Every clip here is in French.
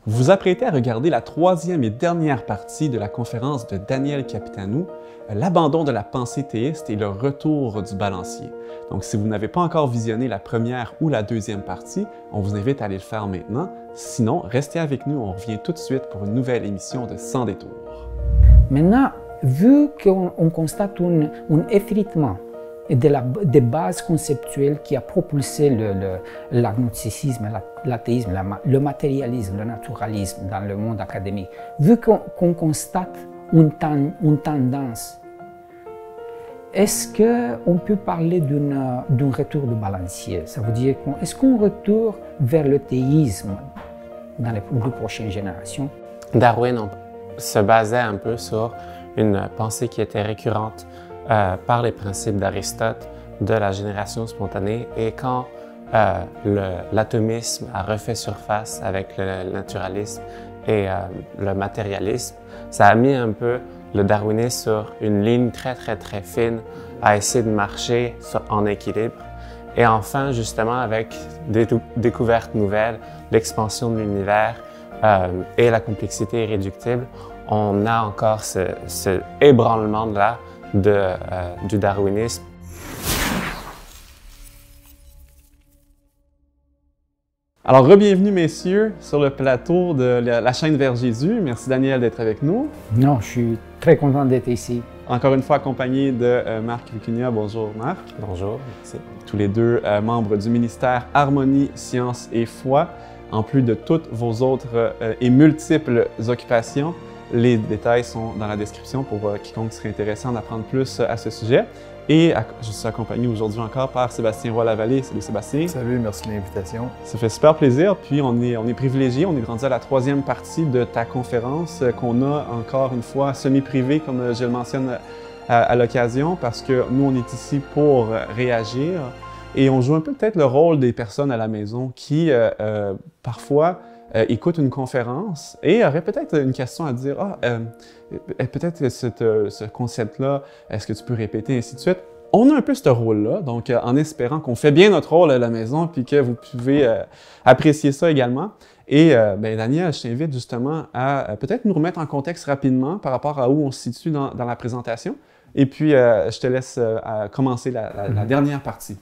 Vous vous apprêtez à regarder la troisième et dernière partie de la conférence de Daniel Capitanou, l'abandon de la pensée théiste et le retour du balancier. Donc, si vous n'avez pas encore visionné la première ou la deuxième partie, on vous invite à aller le faire maintenant. Sinon, restez avec nous, on revient tout de suite pour une nouvelle émission de Sans détour. Maintenant, vu qu'on constate un effritement des bases conceptuelles qui a propulsé l'agnosticisme, l'athéisme, le matérialisme, le naturalisme dans le monde académique, vu qu'on constate une tendance, est-ce qu'on peut parler d'un retour de balancier? Ça veut dire est-ce qu'on retourne vers le théisme dans les plus prochaines générations? Darwin se basait un peu sur une pensée qui était récurrente par les principes d'Aristote de la génération spontanée, et quand l'atomisme a refait surface avec le naturalisme et le matérialisme, ça a mis un peu le darwinisme sur une ligne très fine à essayer de marcher en équilibre. Et enfin, justement, avec des découvertes nouvelles, l'expansion de l'univers et la complexité irréductible, on a encore ce ébranlement-là du darwinisme. Alors, re-bienvenue messieurs sur le plateau de la chaîne Vers Jésus. Merci Daniel d'être avec nous. Non, je suis très content d'être ici. Encore une fois accompagné de Marc Vicuña. Bonjour Marc. Bonjour, merci. Tous les deux membres du ministère Harmonie, Science et Foi, en plus de toutes vos autres et multiples occupations. Les détails sont dans la description pour quiconque serait intéressé d'en apprendre plus à ce sujet. Et je suis accompagné aujourd'hui encore par Sébastien Roy-Lavallée. Salut Sébastien. Salut, merci de l'invitation. Ça fait super plaisir. Puis on est privilégié. On est rendu à la troisième partie de ta conférence qu'on a encore une fois semi-privée, comme je le mentionne à l'occasion, parce que nous, on est ici pour réagir. Et on joue un peu peut-être le rôle des personnes à la maison qui, parfois, écoutent une conférence et auraient peut-être une question à dire « Ah, peut-être ce concept-là, est-ce que tu peux répéter, ainsi de suite. » On a un peu ce rôle-là, donc en espérant qu'on fait bien notre rôle à la maison puis que vous pouvez apprécier ça également. Et Daniel, je t'invite justement à peut-être nous remettre en contexte rapidement par rapport à où on se situe dans la présentation. Et puis, je te laisse commencer la dernière partie.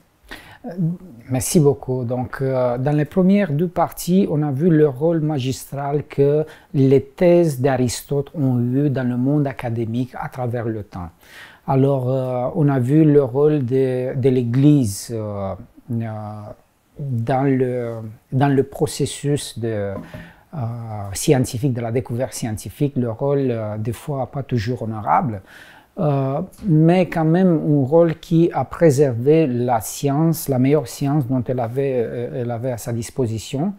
Merci beaucoup. Donc, dans les premières deux parties, on a vu le rôle magistral que les thèses d'Aristote ont eu dans le monde académique à travers le temps. Alors, on a vu le rôle de l'Église dans le processus scientifique, de la découverte scientifique, le rôle des fois pas toujours honorable. Mais quand même un rôle qui a préservé la science, la meilleure science dont elle avait à sa disposition,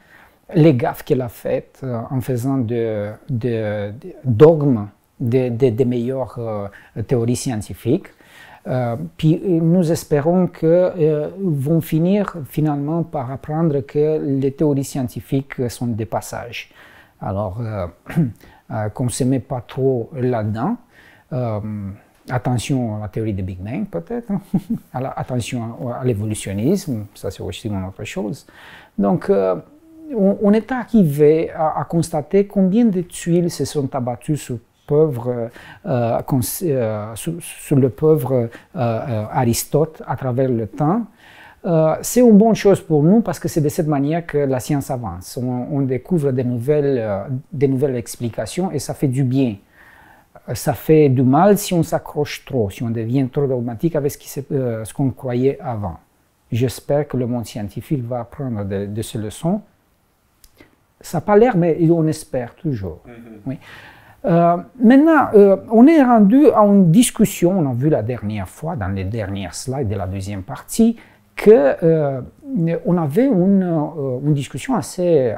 les gaffes qu'elle a faites en faisant de dogmes des meilleures théories scientifiques. Puis nous espérons qu'ils vont finir finalement par apprendre que les théories scientifiques sont des passages. Alors, qu'on ne se met pas trop là-dedans. Attention à la théorie du Big Bang, peut-être. Attention à l'évolutionnisme, ça c'est aussi une autre chose. Donc, on est arrivé à constater combien de tuiles se sont abattues sur le pauvre Aristote à travers le temps. C'est une bonne chose pour nous parce que c'est de cette manière que la science avance. On découvre de nouvelles explications et ça fait du bien. Ça fait du mal si on s'accroche trop, si on devient trop dogmatique avec ce qu'on croyait avant. J'espère que le monde scientifique va apprendre de ces leçons. Ça n'a pas l'air, mais on espère toujours. Oui. Maintenant, on est rendu à une discussion, on a vu la dernière fois, dans les dernières slides de la deuxième partie, qu'on avait une discussion assez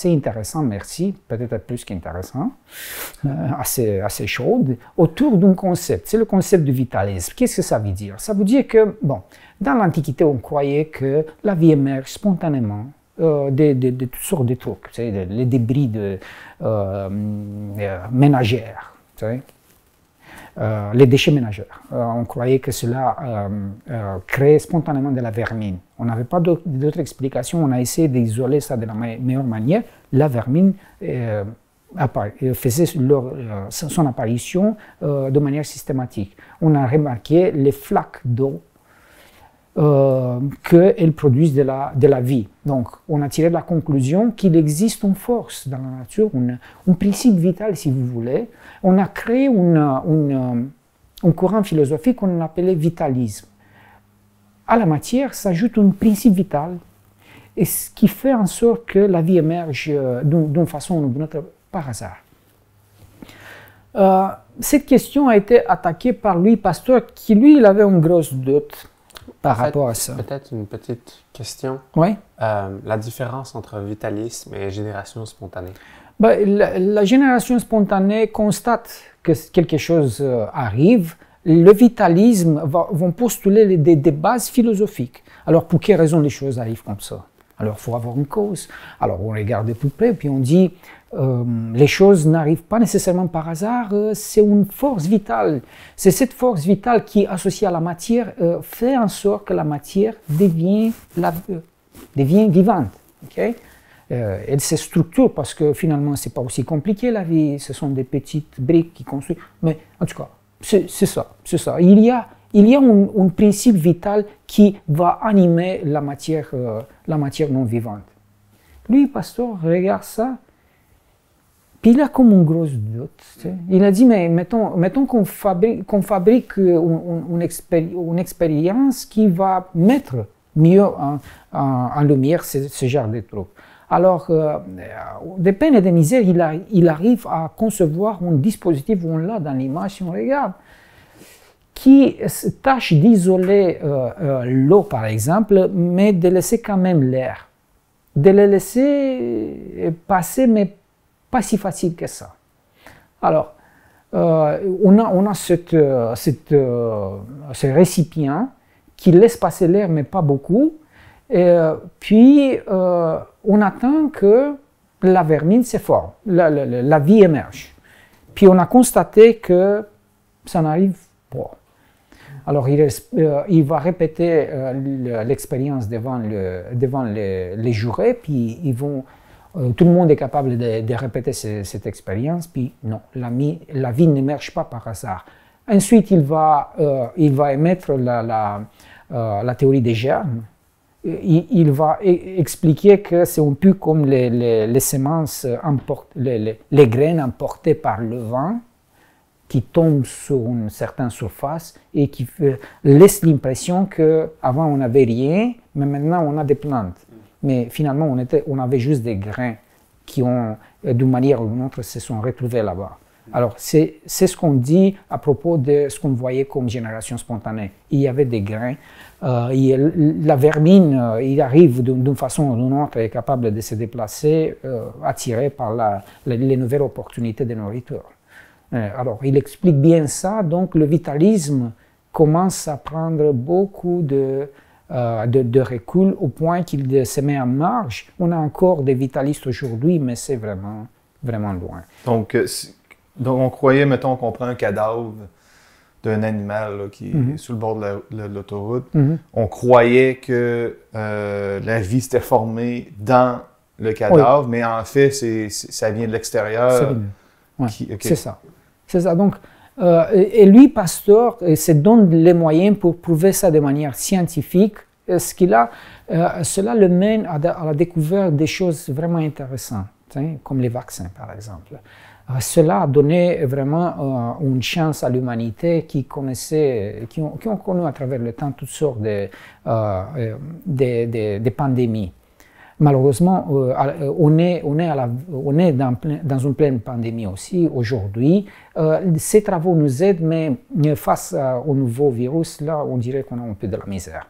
intéressante, merci, peut-être plus qu'intéressant, assez chaude, autour d'un concept. C'est le concept du vitalisme. Qu'est-ce que ça veut dire? Ça veut dire que, bon, dans l'Antiquité, on croyait que la vie émerge spontanément de toutes sortes de trucs, tu sais, les débris ménagères, tu sais. Les déchets ménagères. On croyait que cela créait spontanément de la vermine. On n'avait pas d'autre explication. On a essayé d'isoler ça de la meilleure manière. la vermine faisait son apparition de manière systématique. On a remarqué les flaques d'eau qu'elles produisent de la vie. Donc, on a tiré la conclusion qu'il existe une force dans la nature, un principe vital, si vous voulez. On a créé un courant philosophique qu'on appelait vitalisme. À la matière s'ajoute un principe vital, et ce qui fait en sorte que la vie émerge d'une façon ou d'une autre par hasard. Cette question a été attaquée par Louis Pasteur, qui lui, il avait une grosse doute par rapport à ça. Peut-être une petite question. Oui. La différence entre vitalisme et génération spontanée. La génération spontanée constate que quelque chose arrive. Le vitalisme vont postuler des bases philosophiques. Alors, pour quelle raison les choses arrivent comme ça? Alors, il faut avoir une cause. Alors, on regarde de plus près, puis on dit les choses n'arrivent pas nécessairement par hasard, c'est une force vitale. C'est cette force vitale qui, associée à la matière, fait en sorte que la matière devient vivante. Okay? Elle se structure parce que finalement, ce n'est pas aussi compliqué la vie, ce sont des petites briques qui construisent. Mais en tout cas, c'est ça. Il y a un principe vital qui va animer la matière non vivante. Lui, Pasteur, regarde ça, puis il a comme une grosse doute. Il a dit, mais mettons qu'on fabrique une expérience qui va mettre mieux en lumière ce genre de trucs. Alors, de peine et de misère, il arrive à concevoir un dispositif, on l'a dans l'image, si on regarde, qui tâche d'isoler l'eau, par exemple, mais de laisser quand même l'air. De le laisser passer, mais pas si facile que ça. Alors, on a ce récipient qui laisse passer l'air, mais pas beaucoup. Puis, on attend que la vermine se forme, la vie émerge. Puis, on a constaté que ça n'arrive pas. Alors, il va répéter l'expérience devant les jurés, puis tout le monde est capable de répéter cette expérience, puis non, la vie n'émerge pas par hasard. Ensuite, il va émettre la théorie des germes. Il va expliquer que c'est un peu comme les semences, les graines emportées par le vent, qui tombent sur une certaine surface et qui laissent l'impression qu'avant on n'avait rien, mais maintenant on a des plantes. Mais finalement on avait juste des grains qui ont, d'une manière ou d'une autre, se sont retrouvés là-bas. Alors c'est ce qu'on dit à propos de ce qu'on voyait comme génération spontanée. Il y avait des grains. La vermine, il arrive d'une façon ou d'une autre, est capable de se déplacer, attirée par les nouvelles opportunités de nourriture. Alors, il explique bien ça, donc le vitalisme commence à prendre beaucoup de recul au point qu'il se met en marge. On a encore des vitalistes aujourd'hui, mais c'est vraiment, vraiment loin. Donc on croyait, mettons, qu'on prend un cadavre d'un animal là, qui est sur le bord de l'autoroute. On croyait que la vie s'était formée dans le cadavre, mais en fait, ça vient de l'extérieur. Ouais, okay. C'est ça. Donc, et lui, Pasteur, se donne les moyens pour prouver ça de manière scientifique. Cela le mène à la découverte des choses vraiment intéressantes, comme les vaccins, par exemple. Cela a donné vraiment une chance à l'humanité qui ont connu à travers le temps toutes sortes de pandémies. Malheureusement, on est dans une pleine pandémie aussi aujourd'hui. Ces travaux nous aident, mais face au nouveau virus, là, on dirait qu'on a un peu de la misère.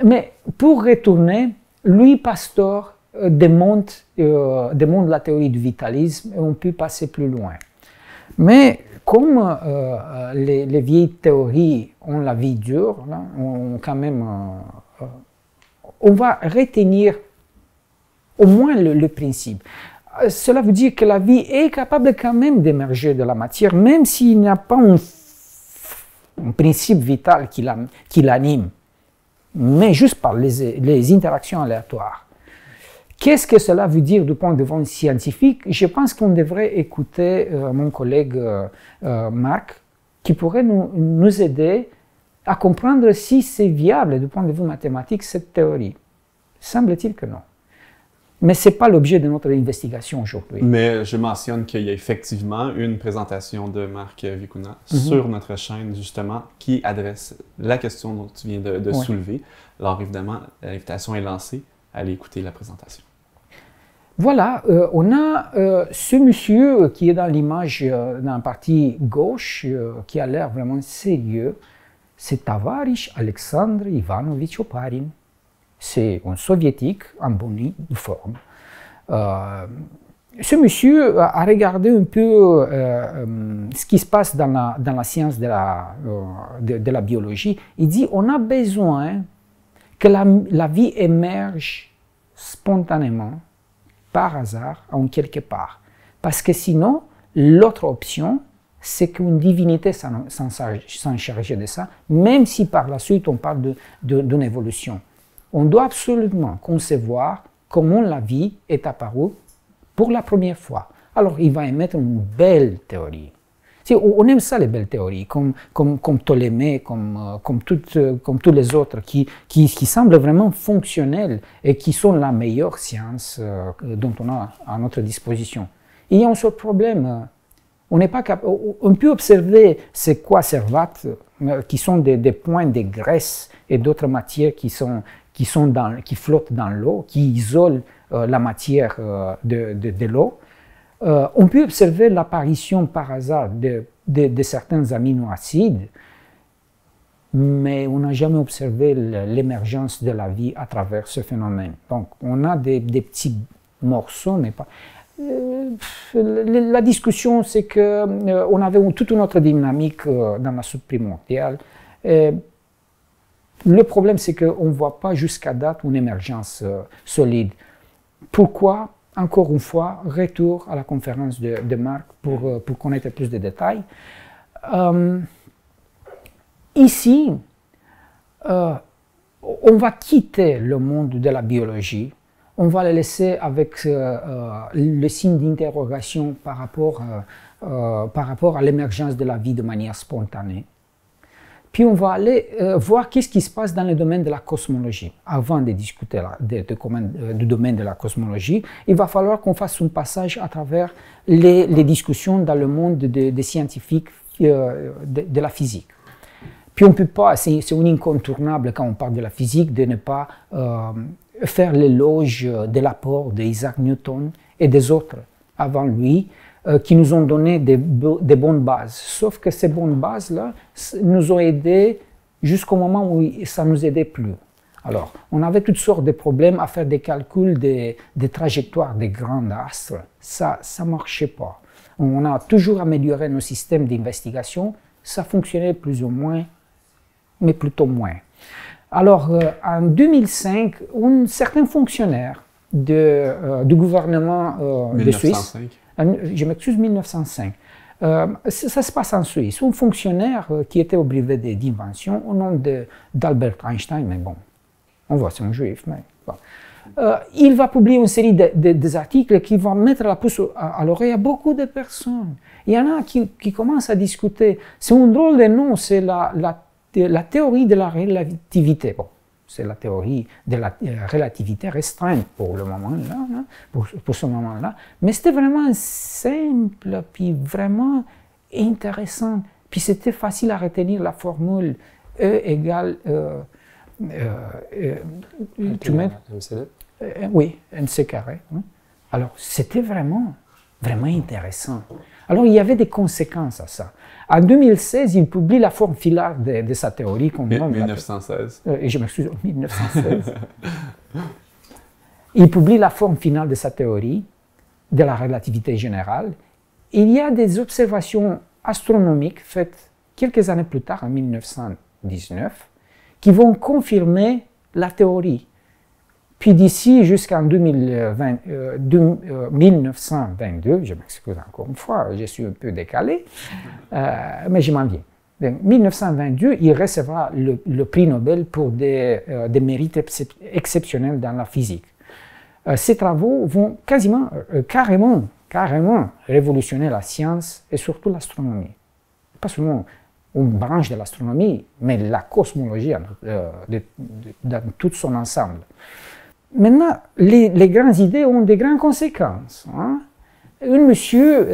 Mais pour retourner, Louis Pasteur démontre la théorie du vitalisme et on peut passer plus loin. Mais comme les vieilles théories ont la vie dure, là, on va retenir au moins le principe. Cela veut dire que la vie est capable quand même d'émerger de la matière, même s'il n'y a pas un principe vital qui l'anime, mais juste par les interactions aléatoires. Qu'est-ce que cela veut dire du point de vue scientifique? Je pense qu'on devrait écouter mon collègue Marc, qui pourrait nous aider à comprendre si c'est viable du point de vue mathématique cette théorie. Semble-t-il que non. Mais ce n'est pas l'objet de notre investigation aujourd'hui. Mais je mentionne qu'il y a effectivement une présentation de Marc Vicuna sur notre chaîne, justement, qui adresse la question dont tu viens de soulever. Alors, évidemment, l'invitation est lancée. Allez écouter la présentation. Voilà, on a ce monsieur qui est dans l'image, dans la partie gauche, qui a l'air vraiment sérieux. C'est Tavarish Alexandre Ivanovich Oparin. C'est un soviétique en bonne forme. Ce monsieur a regardé un peu ce qui se passe dans la science de la biologie. Il dit on a besoin que la vie émerge spontanément, par hasard, en quelque part. Parce que sinon, l'autre option, c'est qu'une divinité s'en charge de ça, même si par la suite on parle d'une évolution. On doit absolument concevoir comment la vie est apparue pour la première fois. Alors, il va émettre une belle théorie. On aime ça, les belles théories, comme Ptolémée, comme tous les autres, qui semblent vraiment fonctionnelles et qui sont la meilleure science dont on a à notre disposition. Il y a un seul problème. On peut observer c'est quoi Servate, qui sont des points de graisse et d'autres matières qui flottent dans l'eau, qui isolent la matière de l'eau. On peut observer l'apparition par hasard de certains aminoacides, mais on n'a jamais observé l'émergence de la vie à travers ce phénomène. Donc, on a des petits morceaux, mais pas... la discussion, c'est qu'on avait toute une autre dynamique dans la soupe primordiale. Le problème, c'est qu'on ne voit pas jusqu'à date une émergence solide. Pourquoi? Encore une fois, retour à la conférence de Marc pour connaître plus de détails. Ici, on va quitter le monde de la biologie. On va le laisser avec le signe d'interrogation par rapport à l'émergence de la vie de manière spontanée. Puis on va aller voir qu'est-ce qui se passe dans le domaine de la cosmologie. Avant de discuter du domaine de la cosmologie, il va falloir qu'on fasse un passage à travers les discussions dans le monde des scientifiques de la physique. Puis on ne peut pas, c'est un incontournable quand on parle de la physique, de ne pas faire l'éloge de l'apport d'Isaac Newton et des autres avant lui, qui nous ont donné des bonnes bases. Sauf que ces bonnes bases-là nous ont aidés jusqu'au moment où ça ne nous aidait plus. Alors, on avait toutes sortes de problèmes à faire des calculs des trajectoires des grands astres. Ça ne marchait pas. On a toujours amélioré nos systèmes d'investigation. Ça fonctionnait plus ou moins, mais plutôt moins. Alors, en 2005, un certain fonctionnaire du gouvernement de Suisse... Je m'excuse, 1905. Ça se passe en Suisse. Un fonctionnaire qui était au brevet d'invention au nom d'Albert Einstein, mais bon, on voit, c'est un juif, mais bon. Il va publier une série des articles qui vont mettre la puce à l'oreille à beaucoup de personnes. Il y en a qui commencent à discuter. C'est un drôle de nom, c'est la théorie de la relativité. Bon, c'est la théorie de la relativité restreinte pour le moment-là, hein, pour ce moment-là. Mais c'était vraiment simple, puis vraiment intéressant. Puis c'était facile à retenir la formule E égale... tu mets... oui, NC carré. Hein. Alors, c'était vraiment intéressant. Alors, il y avait des conséquences à ça. En 2016, il publie la forme finale de sa théorie. 1916. Je m'excuse, 1916. Il publie la forme finale de sa théorie de la relativité générale. Il y a des observations astronomiques faites quelques années plus tard, en 1919, qui vont confirmer la théorie. Puis d'ici jusqu'en 1922, je m'excuse encore une fois, je suis un peu décalé, mais je m'en viens. En 1922, il recevra le prix Nobel pour des mérites exceptionnels dans la physique. Ces travaux vont carrément révolutionner la science et surtout l'astronomie. Pas seulement une branche de l'astronomie, mais la cosmologie dans tout son ensemble. Maintenant, les grandes idées ont des grandes conséquences. Hein. Un monsieur,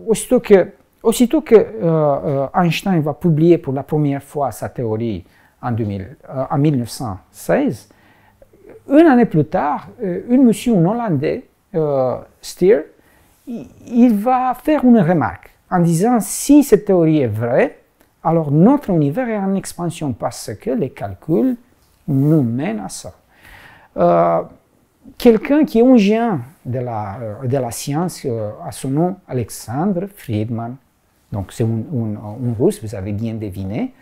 aussitôt que Einstein va publier pour la première fois sa théorie en 1916, une année plus tard, un monsieur hollandais, Steer, il va faire une remarque en disant si cette théorie est vraie, alors notre univers est en expansion parce que les calculs nous mènent à ça. Quelqu'un qui est un géant de la science, a son nom Alexandre Friedman, donc c'est un russe, vous avez bien deviné,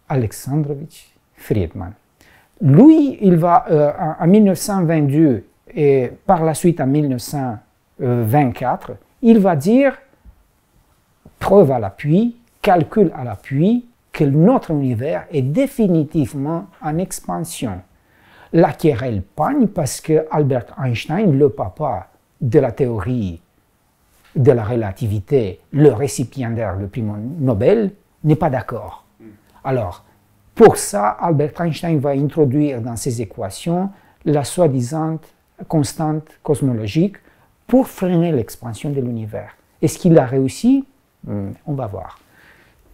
Alexandrovitch Friedman. Lui, il va en 1922 et par la suite en 1924, il va dire, preuve à l'appui, calcul à l'appui, que notre univers est définitivement en expansion. La querelle pogne parce que Albert Einstein, le papa de la théorie de la relativité, le récipiendaire du prix Nobel, n'est pas d'accord. Alors, pour ça, Albert Einstein va introduire dans ses équations la soi-disant constante cosmologique pour freiner l'expansion de l'univers. Est-ce qu'il a réussi? On va voir.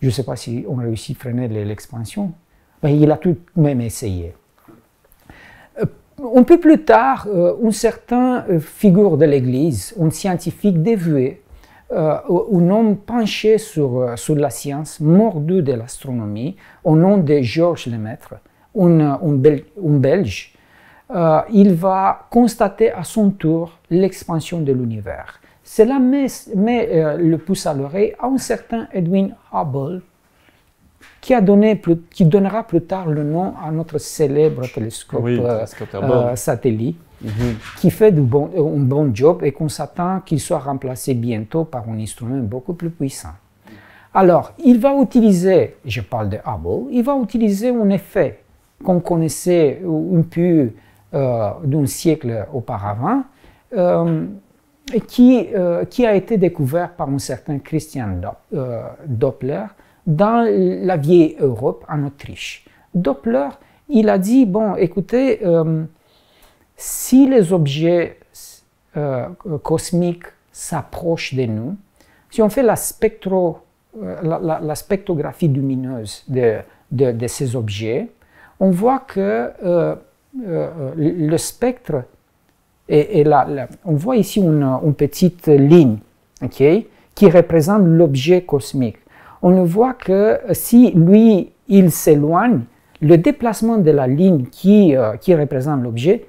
Je ne sais pas si on réussit à freiner l'expansion, mais il a tout de même essayé. Un peu plus tard, une certaine figure de l'Église, un scientifique dévoué, un homme penché sur la science, mordu de l'astronomie, au nom de Georges Lemaître, un Belge, il va constater à son tour l'expansion de l'univers. Cela met le pouce à l'oreille à un certain Edwin Hubble, qui donnera plus tard le nom à notre célèbre télescope satellite, qui fait un bon job et qu'on s'attend qu'il soit remplacé bientôt par un instrument beaucoup plus puissant. Alors, il va utiliser, je parle de Hubble, il va utiliser un effet qu'on connaissait un peu d'un siècle auparavant, qui a été découvert par un certain Christian Doppler dans la vieille Europe, en Autriche. Doppler, il a dit, bon, écoutez, si les objets cosmiques s'approchent de nous, si on fait la spectrographie lumineuse de ces objets, on voit que le spectre, on voit ici une petite ligne, okay, qui représente l'objet cosmique. On voit que si lui, il s'éloigne, le déplacement de la ligne qui représente l'objet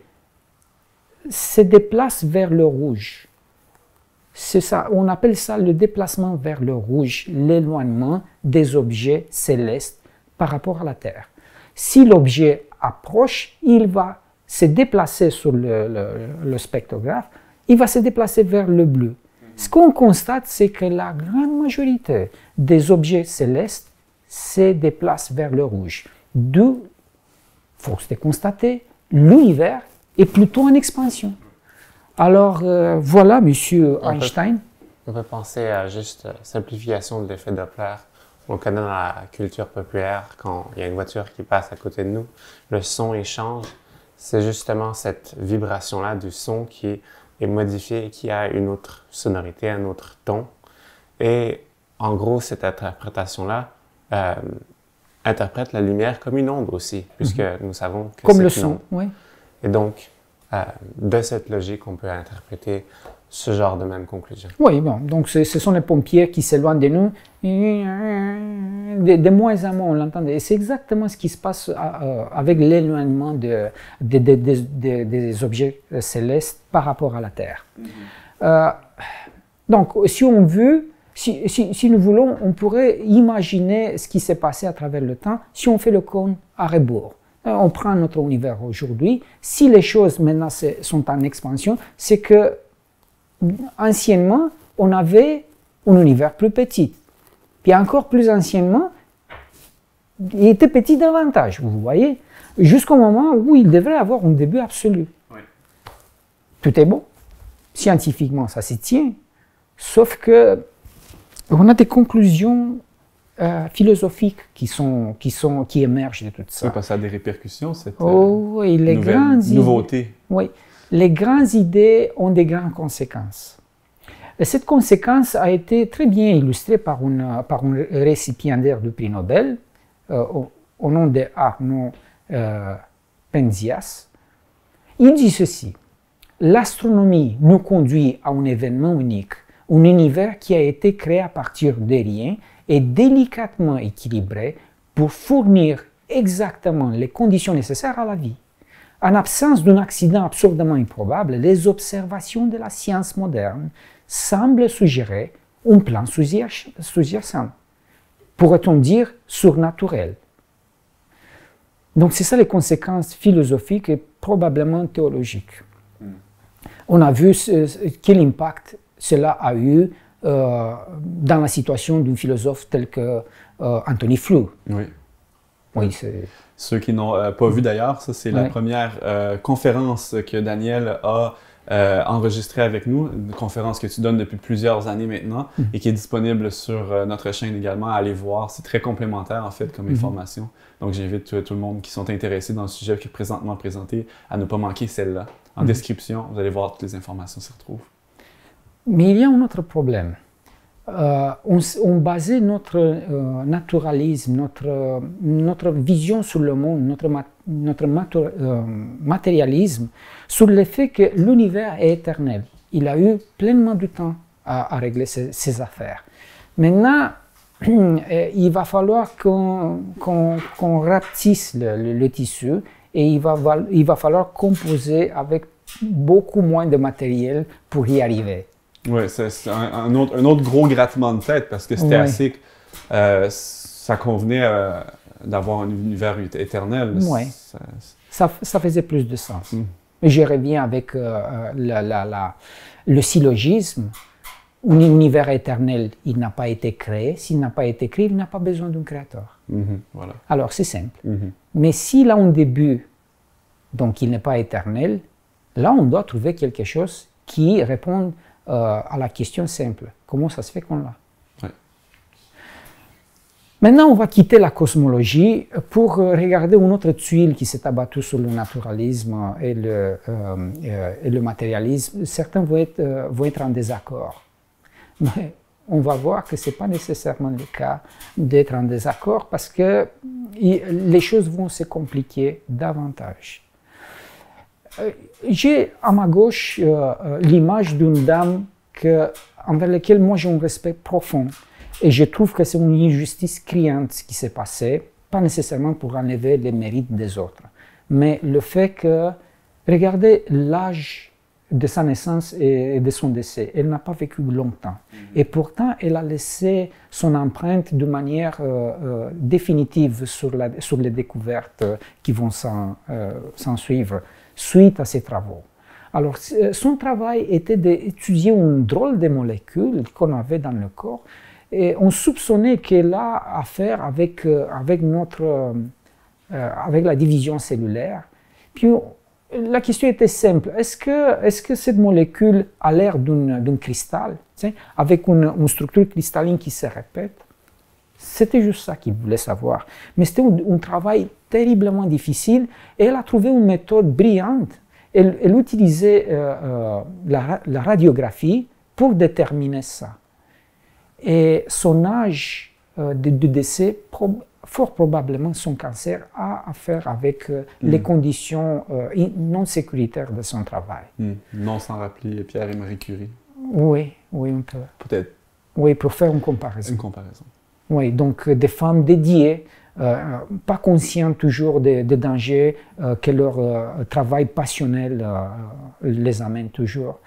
se déplace vers le rouge. C'est ça, on appelle ça le déplacement vers le rouge, l'éloignement des objets célestes par rapport à la Terre. Si l'objet approche, il va se déplacer sur le spectrographe, il va se déplacer vers le bleu. Ce qu'on constate, c'est que la grande majorité des objets célestes se déplacent vers le rouge. D'où, force de constater, l'univers est plutôt en expansion. Alors, voilà, monsieur Einstein. On peut penser à juste simplification de l'effet Doppler. On connaît dans la culture populaire, quand il y a une voiture qui passe à côté de nous, le son change. C'est justement cette vibration-là du son qui est modifiée et qui a une autre sonorité, un autre ton. Et en gros, cette interprétation-là interprète la lumière comme une onde aussi, puisque nous savons que comme c'est le une son, onde. oui. Et donc, de cette logique, on peut interpréter ce genre de même conclusion. Oui, bon, donc ce sont les pompiers qui s'éloignent de nous, de moins en moins on l'entend. Et c'est exactement ce qui se passe avec l'éloignement des objets célestes par rapport à la Terre. Donc, si on veut, si nous voulons, on pourrait imaginer ce qui s'est passé à travers le temps si on fait le cône à rebours. On prend notre univers aujourd'hui. Si les choses maintenant sont en expansion, c'est que anciennement, on avait un univers plus petit. Puis encore plus anciennement, il était petit davantage, vous voyez, jusqu'au moment où il devrait avoir un début absolu. Oui. Tout est bon. Scientifiquement, ça s'y tient. Sauf que on a des conclusions philosophiques qui émergent de tout ça. Oui, parce que ça a des répercussions, cette oui, les nouveauté. Oui, les grandes idées ont des grandes conséquences. Et cette conséquence a été très bien illustrée par un récipiendaire du prix Nobel, au nom de Arno Penzias. Il dit ceci: l'astronomie nous conduit à un événement unique, un univers qui a été créé à partir de rien et délicatement équilibré pour fournir exactement les conditions nécessaires à la vie. En absence d'un accident absurdement improbable, les observations de la science moderne semblent suggérer un plan sous-jacent, pourrait-on dire surnaturel. Donc c'est ça les conséquences philosophiques et probablement théologiques. On a vu quel impact cela a eu dans la situation d'un philosophe tel que Antony Flew. Oui. Oui, ceux qui n'ont pas vu d'ailleurs, ça c'est la première conférence que Daniel a enregistrée avec nous, une conférence que tu donnes depuis plusieurs années maintenant et qui est disponible sur notre chaîne également à aller voir. C'est très complémentaire en fait comme information. Donc j'invite tout le monde qui sont intéressés dans le sujet qui est présentement présenté à ne pas manquer celle-là. En description, vous allez voir toutes les informations s'y retrouvent. Mais il y a un autre problème. On basait notre naturalisme, notre vision sur le monde, notre matérialisme sur le fait que l'univers est éternel. Il a eu pleinement du temps à régler ses affaires. Maintenant, il va falloir qu'on rapetisse le tissu et il va falloir composer avec beaucoup moins de matériel pour y arriver. Oui, c'est un autre gros grattement de tête parce que c'était assez... ça convenait d'avoir un univers éternel. Oui, ça faisait plus de sens. Mais je reviens avec le syllogisme. Un univers éternel, il n'a pas été créé. S'il n'a pas été créé, il n'a pas besoin d'un créateur. Voilà. Alors, c'est simple. Mais s'il a un début, donc il n'est pas éternel, là, on doit trouver quelque chose qui réponde à la question simple. Comment ça se fait qu'on l'a? Maintenant, on va quitter la cosmologie pour regarder une autre tuile qui s'est abattue sur le naturalisme et le matérialisme. Certains vont être en désaccord. Mais on va voir que ce n'est pas nécessairement le cas d'être en désaccord parce que les choses vont se compliquer davantage. J'ai à ma gauche l'image d'une dame envers laquelle moi j'ai un respect profond. Et je trouve que c'est une injustice criante ce qui s'est passé, pas nécessairement pour enlever les mérites des autres, mais le fait que, regardez l'âge de sa naissance et de son décès, elle n'a pas vécu longtemps. Et pourtant, elle a laissé son empreinte de manière définitive sur les découvertes qui vont s'en suivre suite à ses travaux. Alors, son travail était d'étudier une drôle de molécule qu'on avait dans le corps et on soupçonnait qu'elle a affaire avec la division cellulaire. Puis, la question était simple. Est-ce que cette molécule a l'air d'un cristal, avec une structure cristalline qui se répète? C'était juste ça qu'il voulait savoir. Mais c'était un travail terriblement difficile et elle a trouvé une méthode brillante. Elle utilisait la radiographie pour déterminer ça. Et son âge de décès, fort probablement son cancer, a affaire avec les conditions non sécuritaires de son travail. Non sans rappeler Pierre et Marie Curie. Oui, on peut. Peut-être. Oui, pour faire une comparaison. Une comparaison. Oui, donc des femmes dédiées, pas conscientes toujours des dangers que leur travail passionnel les amène toujours,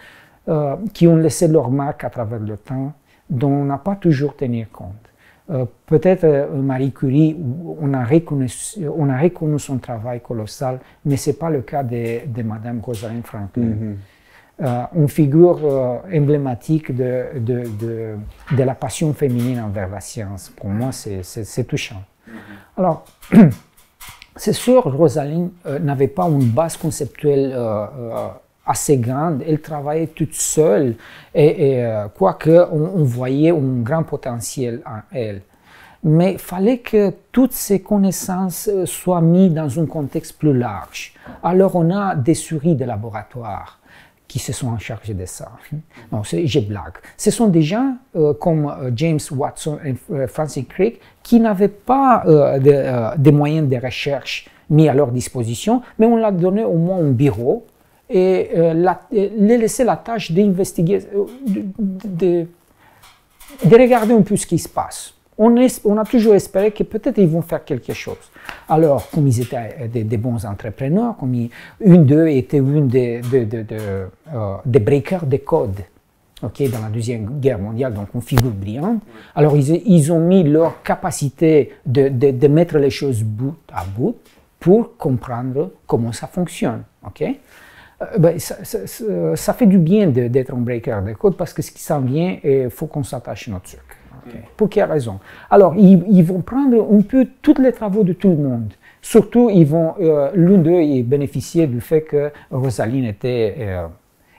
qui ont laissé leur marque à travers le temps, dont on n'a pas toujours tenu compte. Peut-être Marie Curie, on a reconnu son travail colossal, mais ce n'est pas le cas de Madame Rosalind Franklin. Une figure emblématique de la passion féminine envers la science. Pour moi, c'est touchant. Alors, c'est sûr, Rosaline n'avait pas une base conceptuelle assez grande. Elle travaillait toute seule et quoique on voyait un grand potentiel en elle. Mais il fallait que toutes ces connaissances soient mises dans un contexte plus large. Alors on a des souris de laboratoire qui se sont en charge de ça. Non, je blague. Ce sont des gens comme James Watson et Francis Crick qui n'avaient pas des moyens de recherche mis à leur disposition, mais on leur donné au moins un bureau et les laisser la tâche d'investiguer, de regarder un peu ce qui se passe. On a toujours espéré que peut-être ils vont faire quelque chose. Alors, comme ils étaient des bons entrepreneurs, comme une d'eux était une des breakers de code, okay, dans la Deuxième Guerre mondiale, donc une figure brillante. Alors, ils ont mis leur capacité de mettre les choses bout à bout pour comprendre comment ça fonctionne. Okay? Ça fait du bien d'être un breaker de code parce que ce qui s'en vient, il faut qu'on s'attache à notre truc. Okay. Pour quelle raison? Alors, ils vont prendre un peu tous les travaux de tout le monde. Surtout, l'un d'eux bénéficiait du fait que Rosaline était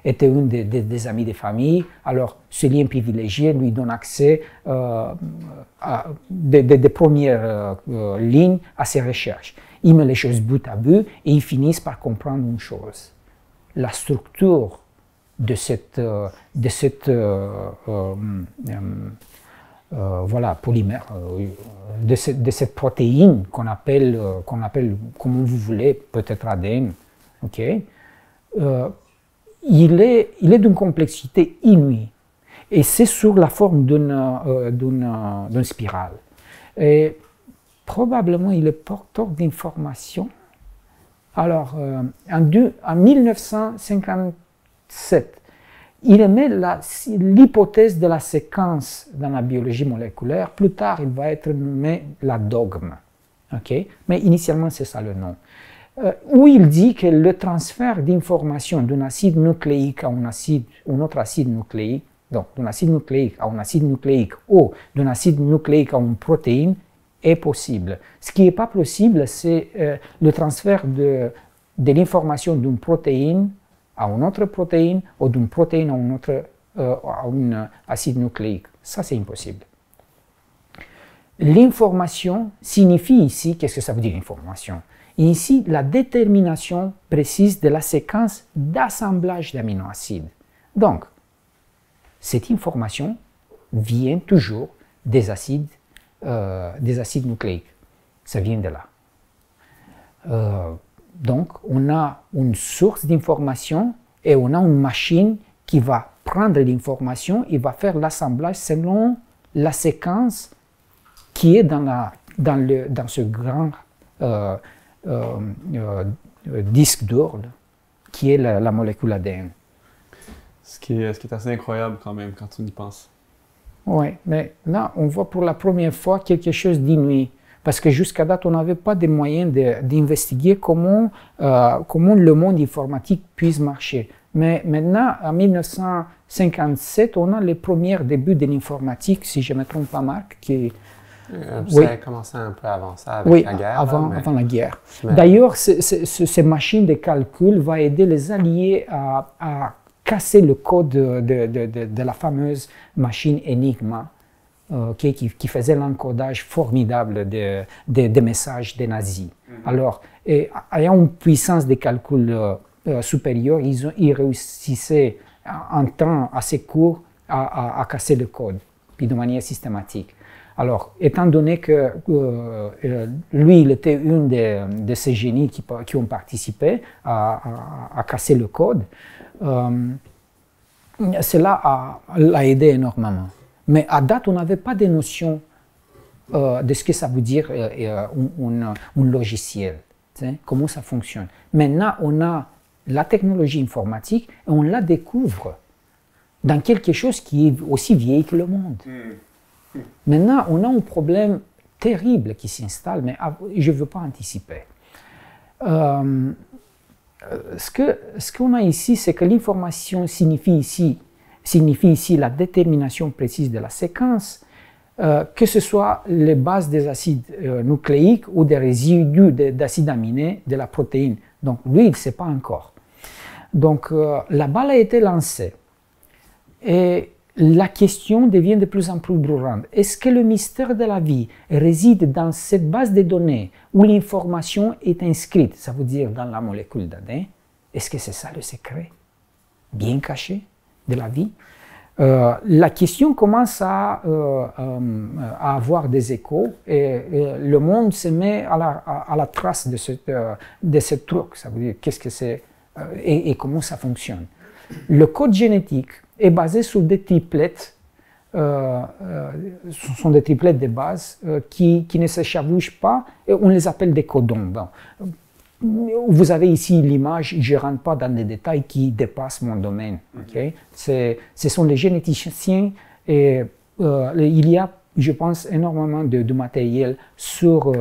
une des amies de famille. Alors, ce lien privilégié lui donne accès à des premières lignes à ses recherches. Il met les choses bout à bout et ils finissent par comprendre une chose. La structure de cette polymère, de cette protéine qu'on appelle, comme vous voulez, peut-être ADN, okay? Il est d'une complexité inouïe. Et c'est sous la forme d'une spirale. Et probablement, il est porteur d'informations. Alors, en 1957, il émet l'hypothèse de la séquence dans la biologie moléculaire. Plus tard, il va être nommé la dogme. Okay? Mais initialement, c'est ça le nom. Où il dit que le transfert d'informations d'un acide nucléique à un autre acide nucléique, donc d'un acide nucléique à un acide nucléique ou d'un acide nucléique à une protéine, est possible. Ce qui n'est pas possible, c'est le transfert de l'information d'une protéine à une autre protéine ou d'une protéine à un acide nucléique. Ça, c'est impossible. L'information signifie ici, qu'est-ce que ça veut dire information? Ici, la détermination précise de la séquence d'assemblage d'aminoacides. Donc, cette information vient toujours des acides nucléiques. Ça vient de là. Donc, on a une source d'information et on a une machine qui va prendre l'information et va faire l'assemblage selon la séquence qui est dans ce grand disque d'or qui est la molécule ADN. Ce qui est assez incroyable quand même quand on y pense. Oui, mais là, on voit pour la première fois quelque chose d'inouï. Parce que jusqu'à date, on n'avait pas de moyens d'investiguer comment le monde informatique puisse marcher. Mais maintenant, en 1957, on a les premiers débuts de l'informatique, si je ne me trompe pas, Marc, qui... Ça a commencé un peu avant ça, avec la guerre. Avant la guerre. D'ailleurs, ces machines de calcul vont aider les Alliés à casser le code de la fameuse machine Enigma, qui faisait l'encodage formidable des messages des nazis. Alors, ayant une puissance de calcul supérieure, ils réussissaient en temps assez court à casser le code, puis de manière systématique. Alors, étant donné que lui, il était une de ces génies qui ont participé à casser le code, cela l'a aidé énormément. Mais à date, on n'avait pas de notion de ce que ça veut dire un logiciel, comment ça fonctionne. Maintenant, on a la technologie informatique et on la découvre dans quelque chose qui est aussi vieil que le monde. Maintenant, on a un problème terrible qui s'installe, mais je ne veux pas anticiper. Ce qu'on a ici, c'est que l'information signifie ici la détermination précise de la séquence, que ce soit les bases des acides nucléiques ou des résidus d'acides aminés de la protéine. Donc lui, il ne sait pas encore. Donc la balle a été lancée et la question devient de plus en plus brûlante. Est-ce que le mystère de la vie réside dans cette base de données où l'information est inscrite, ça veut dire dans la molécule d'ADN? Est-ce que c'est ça le secret, bien caché, de la vie? La question commence à avoir des échos et le monde se met à la trace de ce truc. Ça veut dire qu'est-ce que c'est et comment ça fonctionne. Le code génétique est basé sur des triplettes. Ce sont des triplettes de base qui ne se chevauchent pas et on les appelle des codons. Bon. Vous avez ici l'image, je ne rentre pas dans des détails qui dépassent mon domaine. Okay? Ce sont les généticiens et il y a, je pense, énormément de matériel sur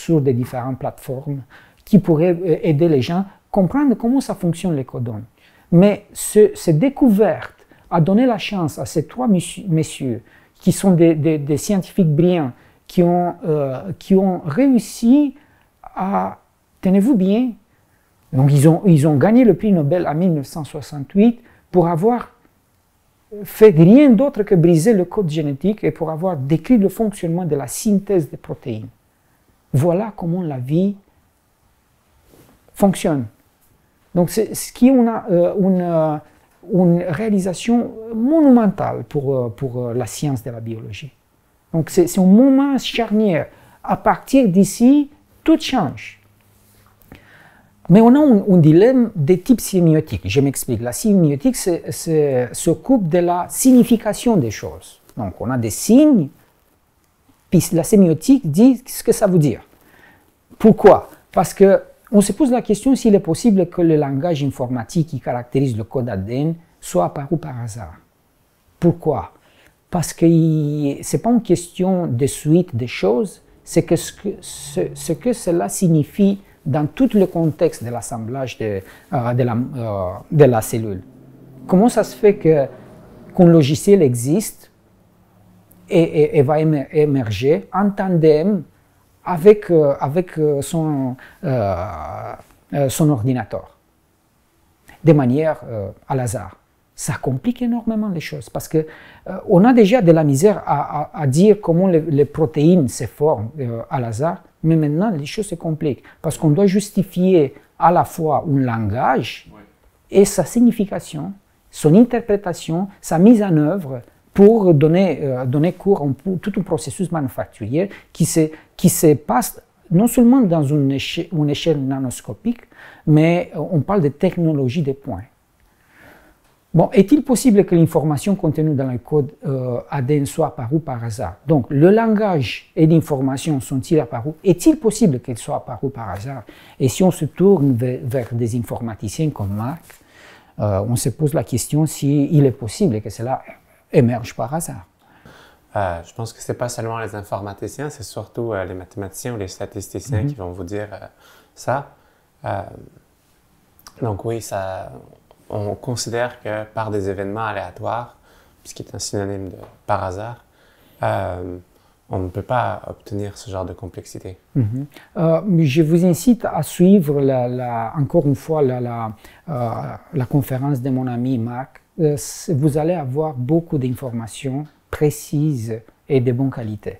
des différentes plateformes qui pourraient aider les gens à comprendre comment ça fonctionne les codons. Mais cette découverte a donné la chance à ces trois messieurs qui sont des scientifiques brillants qui ont réussi à, tenez-vous bien, donc ils ont gagné le prix Nobel en 1968 pour avoir fait rien d'autre que briser le code génétique et pour avoir décrit le fonctionnement de la synthèse des protéines. Voilà comment la vie fonctionne. Donc c'est ce qui est une réalisation monumentale pour la science de la biologie. Donc c'est un moment charnière. À partir d'ici, tout change. Mais on a un dilemme de type sémiotique. Je m'explique. La sémiotique s'occupe de la signification des choses. Donc on a des signes, puis la sémiotique dit ce que ça veut dire. Pourquoi? Parce que on se pose la question s'il est possible que le langage informatique qui caractérise le code ADN soit apparu par hasard. Pourquoi? Parce que ce n'est pas une question de suite des choses, c'est que ce que cela signifie dans tout le contexte de l'assemblage de la cellule. Comment ça se fait qu'un logiciel existe et va émerger en tandem avec son ordinateur, de manière à hasard. Ça complique énormément les choses parce qu'on a déjà de la misère à dire comment les protéines se forment à hasard, mais maintenant les choses se compliquent parce qu'on doit justifier à la fois un langage et sa signification, son interprétation, sa mise en œuvre pour donner cours à tout un processus manufacturier qui se passe non seulement dans une échelle nanoscopique, mais on parle de technologie des points. Bon, est-il possible que l'information contenue dans le code ADN soit apparue par hasard? Donc, le langage et l'information sont-ils apparus? Est-il possible qu'ils soient apparus par hasard? Et si on se tourne vers des informaticiens comme Marc, on se pose la question s'il est possible que cela émerge par hasard. Je pense que ce n'est pas seulement les informaticiens, c'est surtout les mathématiciens ou les statisticiens qui vont vous dire ça. Donc oui, on considère que par des événements aléatoires, ce qui est un synonyme de par hasard, on ne peut pas obtenir ce genre de complexité. Je vous incite à suivre encore une fois la conférence de mon ami Marc. Vous allez avoir beaucoup d'informations précises et de bonne qualité.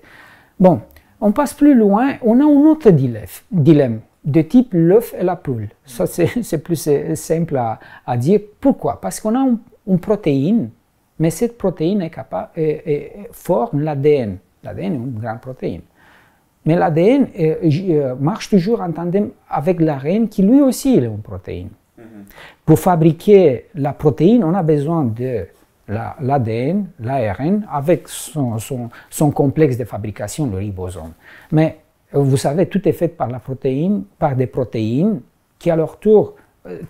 Bon, on passe plus loin, on a un autre dilemme de type l'œuf et la poule. Ça, c'est plus simple à dire. Pourquoi? Parce qu'on a une protéine, mais cette protéine forme l'ADN. L'ADN est une grande protéine. Mais l'ADN marche toujours en tandem avec l'ARN, qui lui aussi est une protéine. Pour fabriquer la protéine, on a besoin de l'ADN, l'ARN, avec son complexe de fabrication, le ribosome. Mais vous savez, tout est fait par des protéines qui, à leur tour,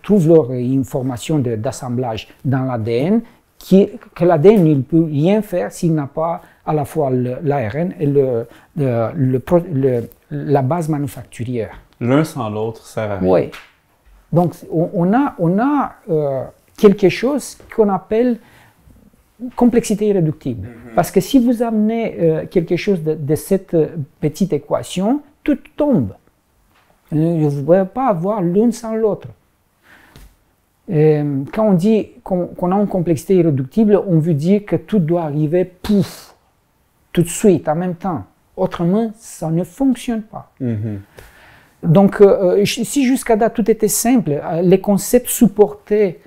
trouvent leur information d'assemblage dans l'ADN, que l'ADN ne peut rien faire s'il n'a pas à la fois l'ARN et la base manufacturière. L'un sans l'autre sert à rien. Oui. Donc, on a quelque chose qu'on appelle complexité irréductible. Parce que si vous amenez quelque chose de cette petite équation, tout tombe. Vous ne pouvez pas avoir l'une sans l'autre. Quand on dit qu'on a une complexité irréductible, on veut dire que tout doit arriver, pouf, tout de suite, en même temps. Autrement, ça ne fonctionne pas. Donc, si jusqu'à date tout était simple, les concepts supportaient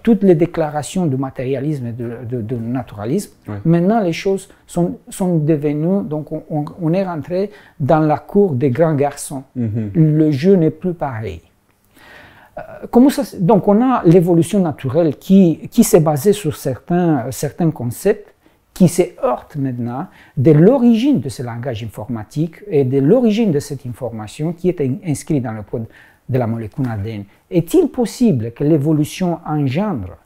toutes les déclarations du matérialisme et du naturalisme. Maintenant, les choses sont devenues, donc on est rentré dans la cour des grands garçons. Le jeu n'est plus pareil. Donc, on a l'évolution naturelle qui s'est basée sur certains concepts qui se heurtent maintenant de l'origine de ce langage informatique et de l'origine de cette information qui est inscrite dans le code de la molécule ADN. Est-il possible que l'évolution engendre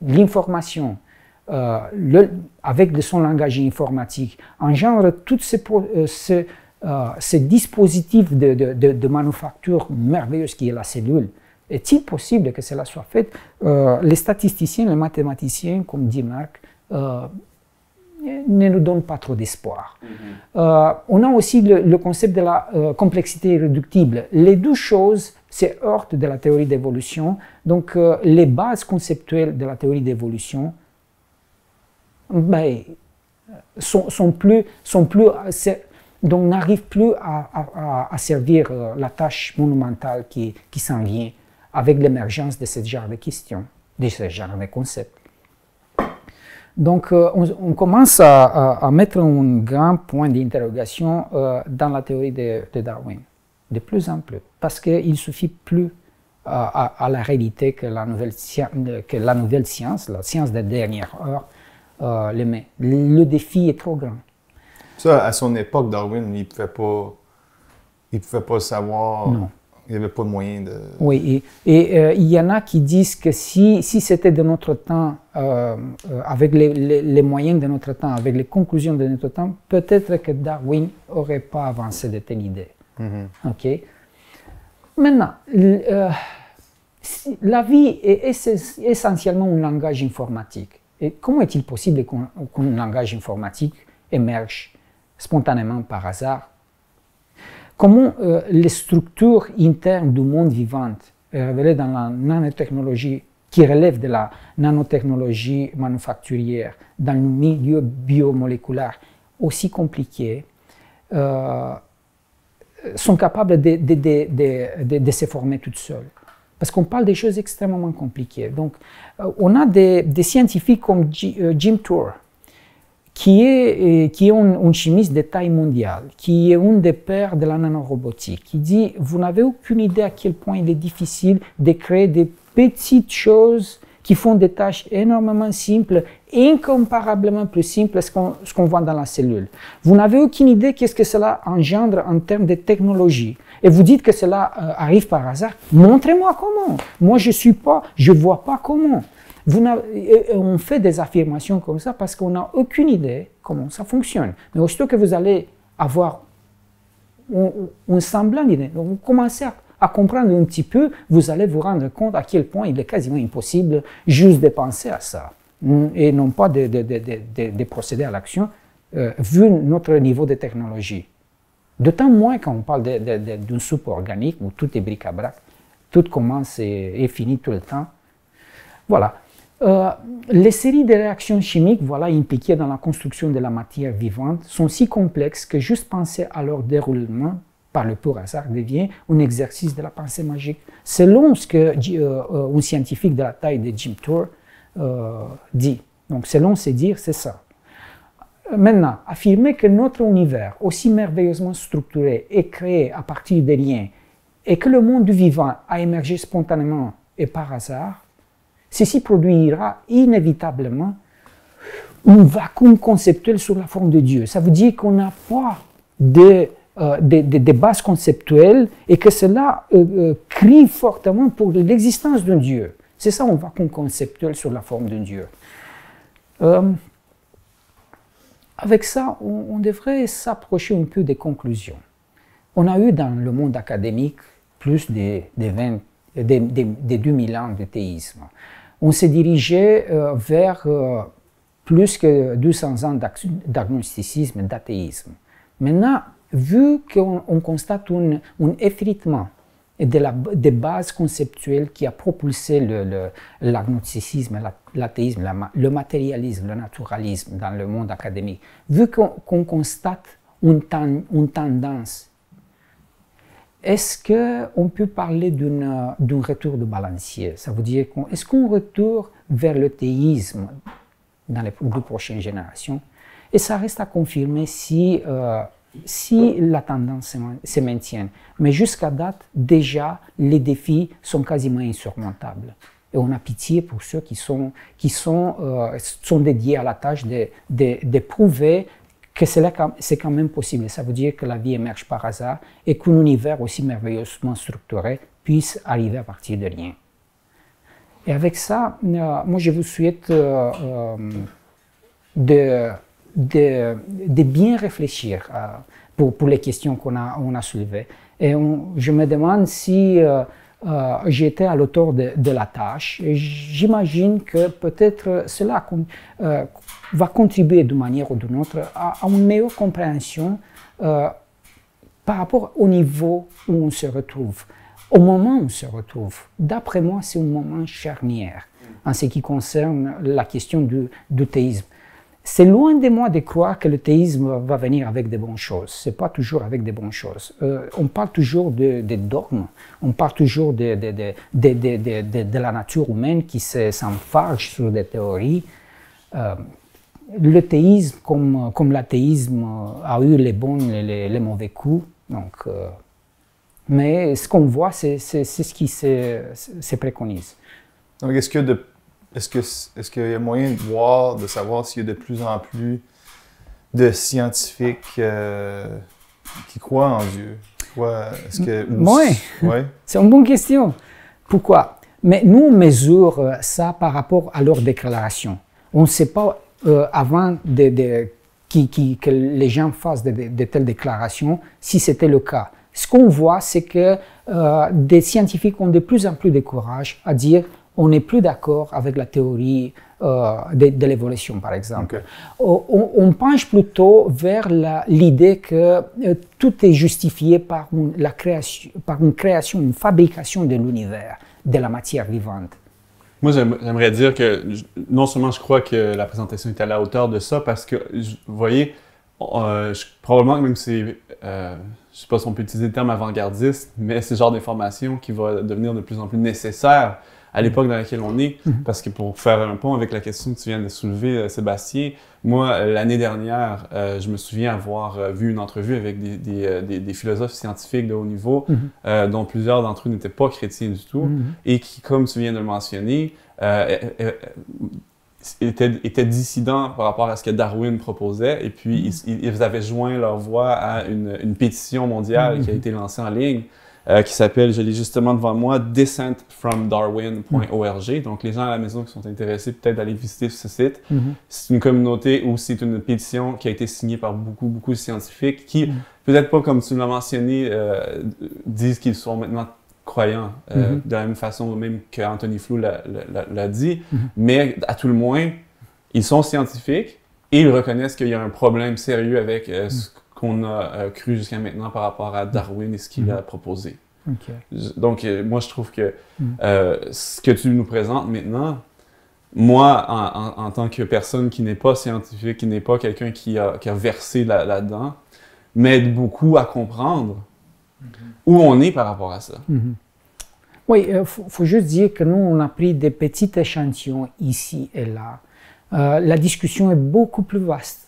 l'information avec son langage informatique, engendre tous ces dispositifs de manufacture merveilleuse qui est la cellule? Est-il possible que cela soit fait? Les statisticiens, les mathématiciens, comme dit Marc, ne nous donnent pas trop d'espoir. On a aussi le concept de la complexité irréductible. Les deux choses se heurtent de la théorie d'évolution. Donc, les bases conceptuelles de la théorie d'évolution donc n'arrivent plus à servir la tâche monumentale qui s'en vient avec l'émergence de ce genre de questions, de ce genre de concepts. Donc, on commence à mettre un grand point d'interrogation dans la théorie de Darwin, de plus en plus, parce qu'il ne suffit plus à la réalité que la nouvelle science, la science de dernière heure, les met. Le défi est trop grand. Ça, à son époque, Darwin, il ne pouvait pas le savoir. Non. Il n'y avait pas de moyen de... Oui, et il y en a qui disent que si c'était de notre temps, avec les moyens de notre temps, avec les conclusions de notre temps, peut-être que Darwin n'aurait pas avancé de telles idées. OK? Maintenant, la vie est essentiellement un langage informatique. Et comment est-il possible qu'un langage informatique émerge spontanément par hasard? Comment les structures internes du monde vivant, révélées dans la nanotechnologie, qui relèvent de la nanotechnologie manufacturière, dans le milieu biomoléculaire aussi compliqué, sont capables de se former toutes seules? Parce qu'on parle des choses extrêmement compliquées. Donc, on a des scientifiques comme Jim Tour, qui est un chimiste de taille mondiale, qui est un des pères de la nanorobotique, qui dit « Vous n'avez aucune idée à quel point il est difficile de créer des petites choses qui font des tâches énormément simples, incomparablement plus simples que ce qu'on voit dans la cellule. Vous n'avez aucune idée qu'est-ce que cela engendre en termes de technologie. Et vous dites que cela arrive par hasard. Montrez-moi comment. Moi, je ne vois pas comment. » On fait des affirmations comme ça parce qu'on n'a aucune idée comment ça fonctionne. Mais aussitôt que vous allez avoir un semblant d'idée, vous commencez à comprendre un petit peu, vous allez vous rendre compte à quel point il est quasiment impossible juste de penser à ça et non pas de procéder à l'action vu notre niveau de technologie. D'autant moins quand on parle d'une soupe organique où tout est bric-à-brac, tout commence et finit tout le temps. Voilà. Les séries de réactions chimiques impliquées dans la construction de la matière vivante sont si complexes que juste penser à leur déroulement par le pur hasard devient un exercice de la pensée magique. Selon ce que un scientifique de la taille de Jim Tour dit. Donc selon ses dires, c'est ça. Maintenant, affirmer que notre univers, aussi merveilleusement structuré, est créé à partir des liens et que le monde du vivant a émergé spontanément et par hasard, ceci produira inévitablement un vacuum conceptuel sur la forme de Dieu. Ça veut dire qu'on n'a pas de bases conceptuelles et que cela crie fortement pour l'existence d'un Dieu. C'est ça un vacuum conceptuel sur la forme d'un Dieu. Avec ça, on devrait s'approcher un peu des conclusions. On a eu dans le monde académique plus de 2000 ans de théisme. on s'est dirigé vers plus que 200 ans d'agnosticisme et d'athéisme. Maintenant, vu qu'on constate un effritement des bases conceptuelles qui a propulsé l'agnosticisme, l'athéisme, le matérialisme, le naturalisme dans le monde académique, vu qu'on constate une tendance, est-ce qu'on peut parler d'un retour de balancier? Ça veut dire est-ce qu'on retourne vers le théisme dans les prochaines générations? Et ça reste à confirmer si la tendance se maintient. Mais jusqu'à date, déjà, les défis sont quasiment insurmontables. Et on a pitié pour ceux qui sont dédiés à la tâche de prouver que c'est quand même possible. Ça veut dire que la vie émerge par hasard et qu'un univers aussi merveilleusement structuré puisse arriver à partir de rien. Et avec ça, moi je vous souhaite de bien réfléchir pour les questions qu'on a soulevées. Et je me demande si j'étais à l'auteur de la tâche. J'imagine que peut-être cela va contribuer d'une manière ou d'une autre à une meilleure compréhension par rapport au niveau où on se retrouve. Au moment où on se retrouve, d'après moi, c'est un moment charnière en ce qui concerne la question du théisme. C'est loin de moi de croire que le théisme va venir avec des bonnes choses. Ce n'est pas toujours avec des bonnes choses. On parle toujours de dogmes, on parle toujours de la nature humaine qui s'enfarge sur des théories. Le théisme, comme l'athéisme, a eu les bons et les mauvais coups. Donc, mais ce qu'on voit, c'est ce qui se préconise. Donc, est-ce qu'il y a moyen de voir, de savoir s'il y a de plus en plus de scientifiques qui croient en Dieu? Oui, c'est une bonne question. Pourquoi? Mais nous, on mesure ça par rapport à leur déclaration. On ne sait pas, avant que les gens fassent de telles déclarations, si c'était le cas. Ce qu'on voit, c'est que des scientifiques ont de plus en plus de courage à dire on n'est plus d'accord avec la théorie de l'évolution, par exemple. Okay. On penche plutôt vers l'idée que tout est justifié par une création, une fabrication de l'univers, de la matière vivante. Moi, j'aimerais dire que non seulement je crois que la présentation est à la hauteur de ça, parce que, vous voyez, probablement que même c'est, je ne sais pas si on peut utiliser le terme avant-gardiste, mais c'est le genre d'information qui va devenir de plus en plus nécessaire à l'époque dans laquelle on est, parce que pour faire un pont avec la question que tu viens de soulever, Sébastien, moi, l'année dernière, je me souviens avoir vu une entrevue avec des philosophes scientifiques de haut niveau, dont plusieurs d'entre eux n'étaient pas chrétiens du tout, et qui, comme tu viens de le mentionner, étaient dissidents par rapport à ce que Darwin proposait, et puis ils avaient joint leur voix à une pétition mondiale qui a été lancée en ligne, qui s'appelle, je l'ai justement devant moi, descentfromdarwin.org. Donc, les gens à la maison qui sont intéressés, peut-être d'aller visiter ce site. C'est une communauté où c'est une pétition qui a été signée par beaucoup de scientifiques qui, peut-être pas comme tu l'as mentionné, disent qu'ils sont maintenant croyants, de la même façon même qu'Anthony Flew l'a dit, mais à tout le moins, ils sont scientifiques et ils reconnaissent qu'il y a un problème sérieux avec ce qu'on a cru jusqu'à maintenant par rapport à Darwin et ce qu'il a proposé. Okay. Donc, moi, je trouve que ce que tu nous présentes maintenant, moi, en tant que personne qui n'est pas scientifique, qui n'est pas quelqu'un qui a versé là-dedans, m'aide beaucoup à comprendre où on est par rapport à ça. Oui, il faut juste dire que nous, on a pris des petits échantillons ici et là. La discussion est beaucoup plus vaste.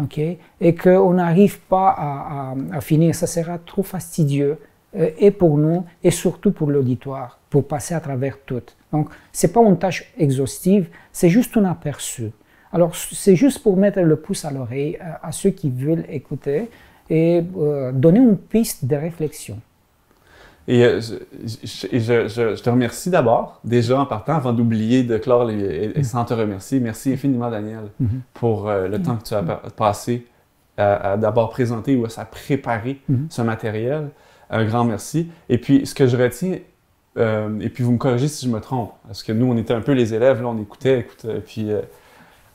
Okay? Et qu'on n'arrive pas à finir, ça sera trop fastidieux, et pour nous, et surtout pour l'auditoire, pour passer à travers tout. Donc, ce n'est pas une tâche exhaustive, c'est juste un aperçu. Alors, c'est juste pour mettre le pouce à l'oreille à ceux qui veulent écouter et donner une piste de réflexion. Et je te remercie d'abord, déjà en partant, avant d'oublier de clore et sans te remercier. Merci infiniment, Daniel, pour le temps que tu as passé à d'abord présenter ou à préparer ce matériel. Un grand merci. Et puis, ce que je retiens et puis vous me corrigez si je me trompe, parce que nous, on était un peu les élèves, là, on écoutait, puis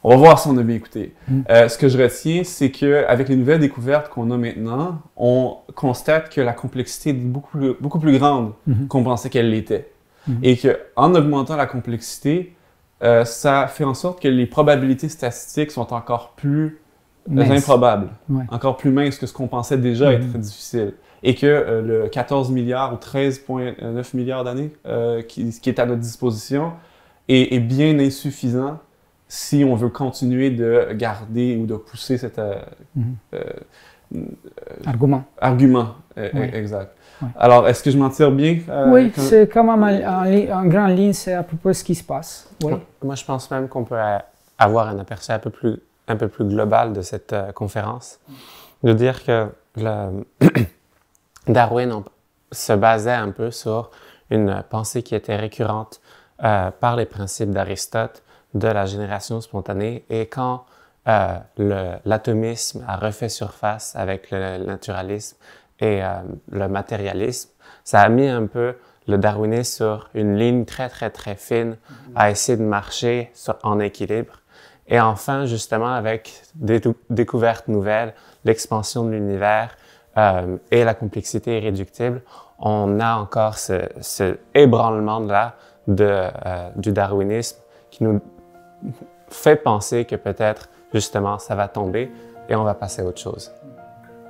on va voir si on a bien écouté. Ce que je retiens, c'est qu'avec les nouvelles découvertes qu'on a maintenant, on constate que la complexité est beaucoup plus grande qu'on pensait qu'elle l'était. Et qu'en augmentant la complexité, ça fait en sorte que les probabilités statistiques sont encore plus improbables, encore plus minces que ce qu'on pensait déjà être difficile. Et que le 14 milliards ou 13,9 milliards d'années qui est à notre disposition est bien insuffisant si on veut continuer de garder ou de pousser cet argument. Exact. Ouais. Alors, est-ce que je m'en tire bien? Oui, c'est quand même en grande ligne, c'est à peu près ce qui se passe. Oui. Moi, je pense même qu'on peut avoir un aperçu un peu plus global de cette conférence. De dire que Darwin se basait un peu sur une pensée qui était récurrente par les principes d'Aristote de la génération spontanée. Et quand l'atomisme a refait surface avec le naturalisme et le matérialisme, ça a mis un peu le darwinisme sur une ligne très, très, très fine à essayer de marcher en équilibre. Et enfin, justement, avec des découvertes nouvelles, l'expansion de l'univers et la complexité irréductible, on a encore ce ébranlement-là du darwinisme qui nous fait penser que peut-être, justement, ça va tomber et on va passer à autre chose.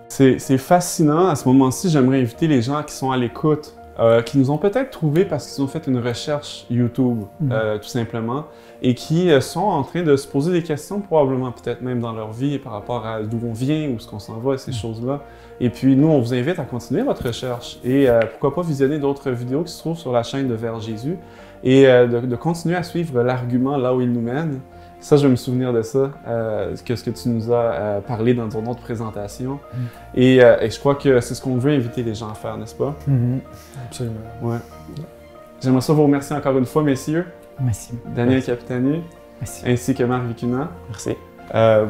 C'est fascinant. À ce moment-ci, j'aimerais inviter les gens qui sont à l'écoute, qui nous ont peut-être trouvés parce qu'ils ont fait une recherche YouTube, tout simplement, et qui sont en train de se poser des questions, probablement peut-être même dans leur vie, par rapport à d'où on vient, où est-ce qu'on s'en va, ces choses-là. Et puis, nous, on vous invite à continuer votre recherche et pourquoi pas visionner d'autres vidéos qui se trouvent sur la chaîne de Vers Jésus et de continuer à suivre l'argument là où il nous mène. Ça, je vais me souvenir de ça, que ce que tu nous as parlé dans ton autre présentation. Et je crois que c'est ce qu'on veut inviter les gens à faire, n'est-ce pas? Absolument. Ouais. J'aimerais ça vous remercier encore une fois, messieurs. Merci. Daniel Capitani, ainsi que Marc Vicuna. Merci.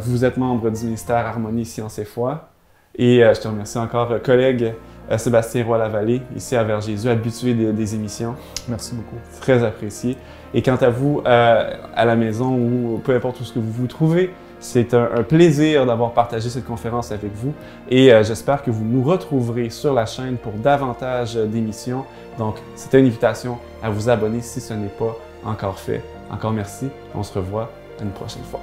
Vous êtes membre du ministère Harmonie, Sciences et Foi. Et je te remercie encore, collègue Sébastien Roy-Lavallée, ici à Vers Jésus, habitué des émissions. Merci beaucoup. Très apprécié. Et quant à vous, à la maison ou peu importe où ce que vous vous trouvez, c'est un plaisir d'avoir partagé cette conférence avec vous. Et j'espère que vous nous retrouverez sur la chaîne pour davantage d'émissions. Donc, c'est une invitation à vous abonner si ce n'est pas encore fait. Encore merci. On se revoit une prochaine fois.